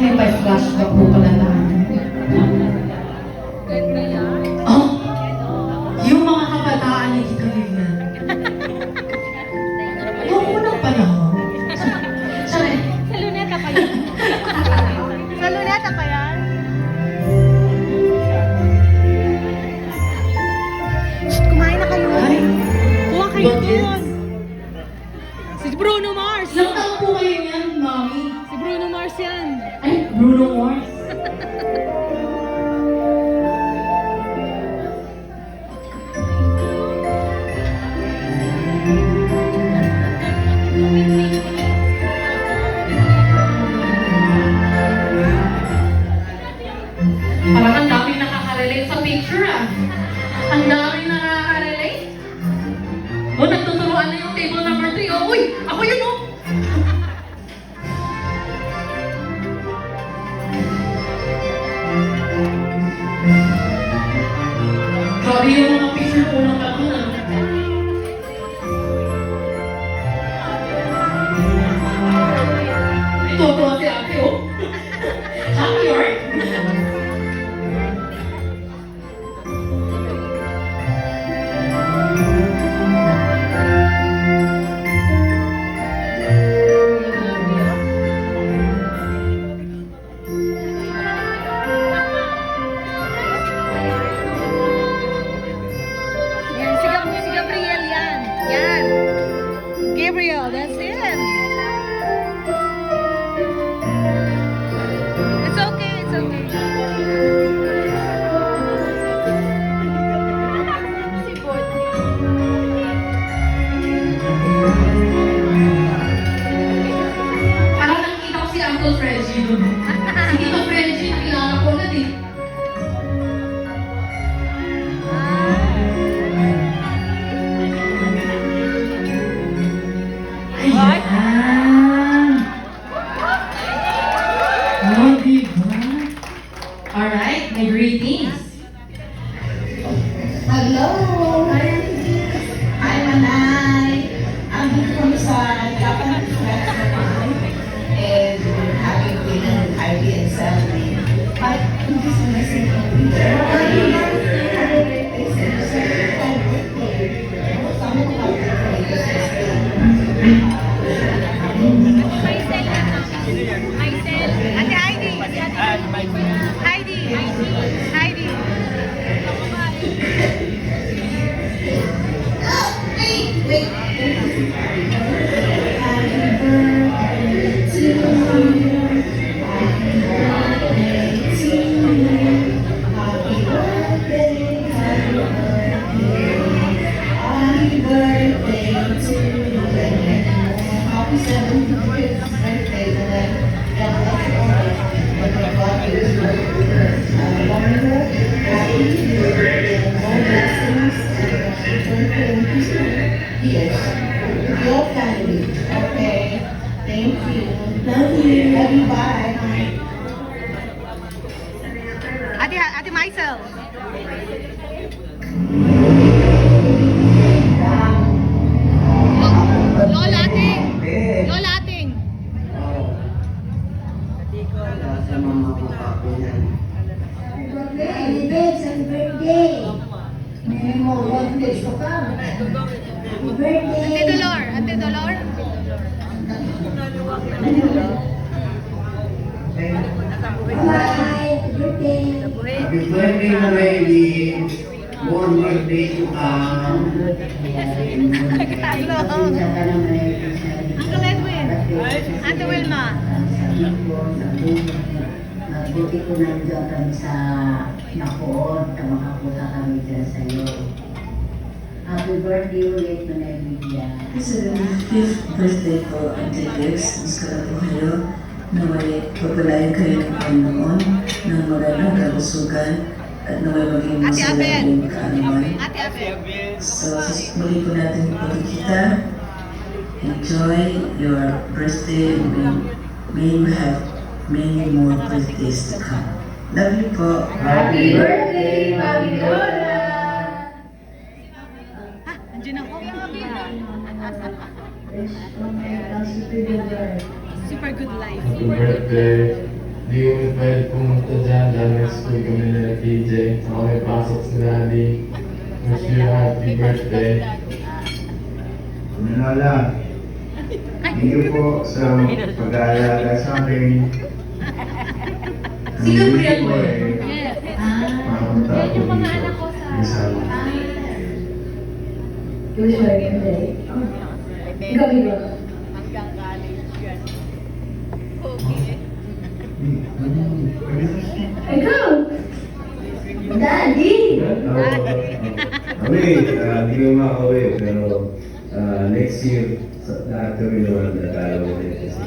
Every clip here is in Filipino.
may pa-flashback po pala tayo. Oh, yung mga kabataan ni Tito Vivian. Yung unang panahon. Sorry. Sa luneta pa yan. Sa luneta pa yan. Shh, kumain na kayo. Ay, Kuha kayo bakit? doon. Si Bruno Mars. Ilang taon po kayo yan, Mami? Si Bruno Mars yan. Ay, Bruno Mars. Parang ang daming nakaka-relate sa picture ah. Ang daming nakaka-relate. O, nagtuturuan na yung table number 3. Oh, uy, ako yun oh. Grabe yung mga picture ko ng panahon ah. Totoo si ate oh. Happy heart. Yan, si Gabriel yan. Yan. Gabriel, that's it. It's okay, it's okay. Parang nakikita ko si Uncle Frenchie doon. Si Tito Frenchie, nakilala ko agad eh. Ayan! Oh, diba? Alright, my greetings. Hello! I'm Anay. I'm from sa Japan Festival and we're having dinner with Ivy and Sally. But hindi sa message Ate Heidi. Heidi. Heidi. Happy birthday to you. Happy 75th birthday to them. God bless you all. But God is wonderful, happy, and more blessings, and birthday and Christmas. Yes. Your family. Okay. Thank you. Love you. Love you. Bye. Ate Maisel. Lola Ating. Lola Ating. Sa mga kapakunan. Happy birthday! May more birthdays to come. Happy birthday! Ate Dolor. Ate Dolor. Bye! Happy birthday! Happy birthday, Noeli. More birthday to come. Uncle Edwin. Ate Wilma. Buti ko nandiyan kami sa Nakoon na makapunta kami dyan sa iyo. Happy birthday ulit na Naibigyan. Sa 5th birthday po, Auntie Dex, mas ka po kayo. Naway pagpalayan kayo ng Panginoon ng magandang kalusugan at naway maging Ate masaya Abel. din kaalaman. Ate Abel. So, muli po natin pagkikita. Enjoy your birthday and may you have many more birthdays to come. Love you po. Happy birthday, Mami Lola! Andiyan ako. Super good life. Super good life. birthday. Hindi kami pwede pumunta dyan dahil may school kami nila TJ. Saka may pasok si Daddy. Wish you a happy birthday. Manala, thank you po sa pag-aalaga sa akin. Si Gabriel mo eh. Makapunta ako dito. Minsan. Wish you a good day. Gabi ba? Ikaw! Daddy! Kami, hindi ko makauwi, pero next year, lahat kami naman natalo ulit kasi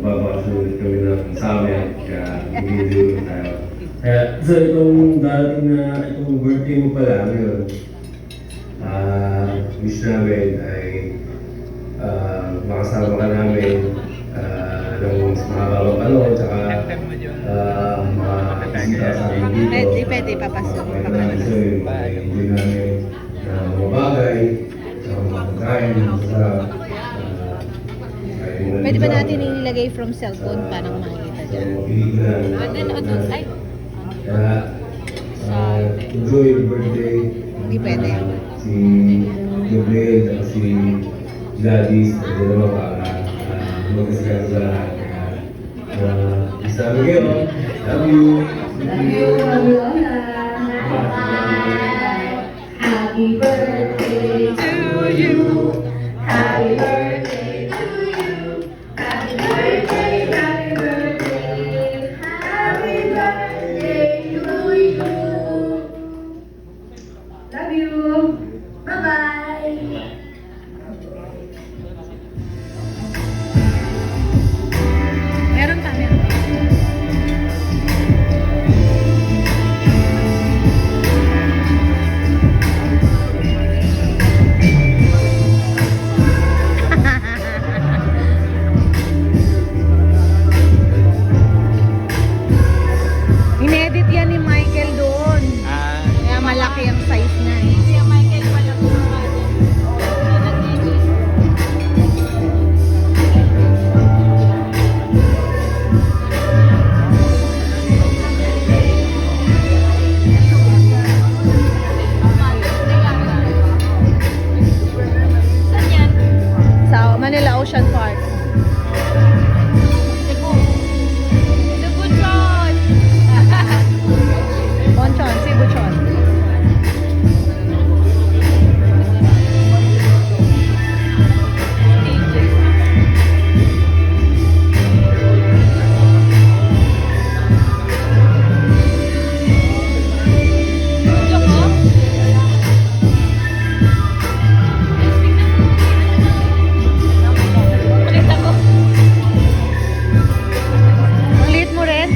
magpapasulit kami ng summer, kaya hindi tayo. Kaya so itong darating na itong birthday mo pala ngayon, wish namin ay makasama ka namin ng mahabang panahon, tsaka makakasita sa amin dito. Pwede, papasok. So, hindi namin mga bagay, sa mga pagkain, sa Pwede ba natin ilagay from cellphone para makikita dyan? Kaya, enjoy your birthday. Hindi pwede. Si Gabriel at si Gladys, at dalawa para magkasikat sa lahat. Sabi kayo, love you. Love you, Lola. Happy birthday to you. Happy birthday to you. Happy birthday, happy birthday. Happy birthday to you. Love you. Bye-bye. Meron pa, meron pa. Inedit yan ni Michael doon. Kaya malaki ang size niya eh. Sa Manila Ocean Park. Bonchon, si Buchon. Ang liit mo rin.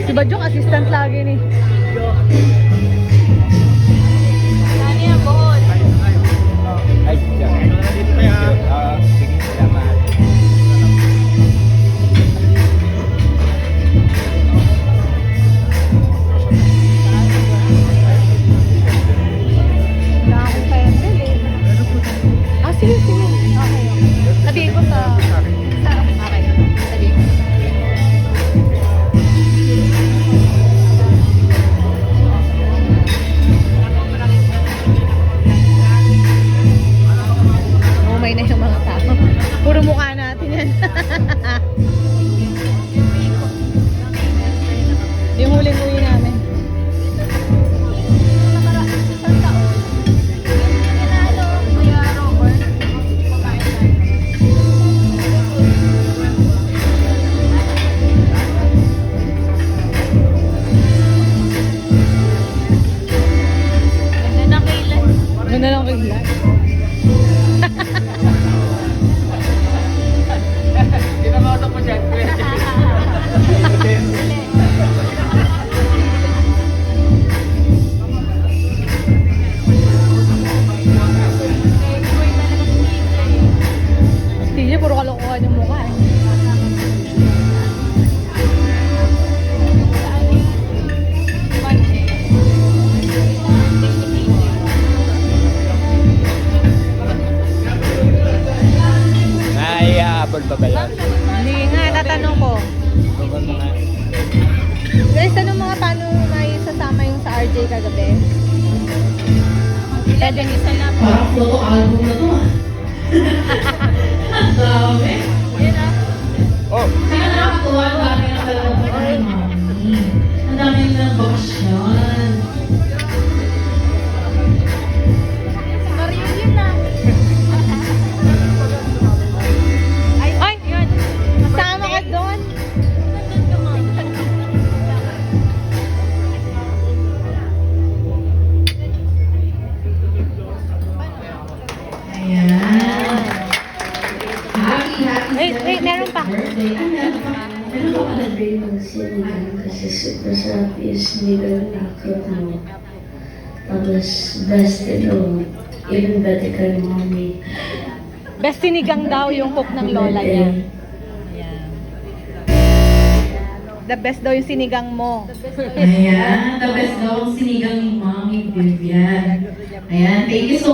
Si Bajong assistant lagi ni. Wala akong pendel eh. Ah, sige, sige. Okay. Sabihin ko sa... Okay. Sabihin ko. Umay na yung mga tao. Puro mukha natin yan. Yung huling-uwi namin. Ganda lang kailan. Sige, puro kalokohan yung mukha eh. pagbabayad. Hindi nga, tatanong ko. Guys, tanong mga paano may sasama yung sa RJ kagabi? Pwede niyo sa lap. Parang photo album na to ah. Ang dami. Oh, Kaya nakakatuwa, ang dami na talaga po kay Mami. Ang dami na bakasyon. Mario yun na. Ay, yun. Kasama ka doon. Ayan. Happy Wait, meron pa. birthday. Ano meron pa? Meron pa pala. Sabi ng sinigang kasi super sarap yung sinigang na cook mo. Tapos best ito, even better kay mommy. Best sinigang daw yung cook ng lola niya. Ayan. The best daw yung sinigang mo. Ayan. The best daw ang sinigang ni Mami Vivian. Ayan. Thank you so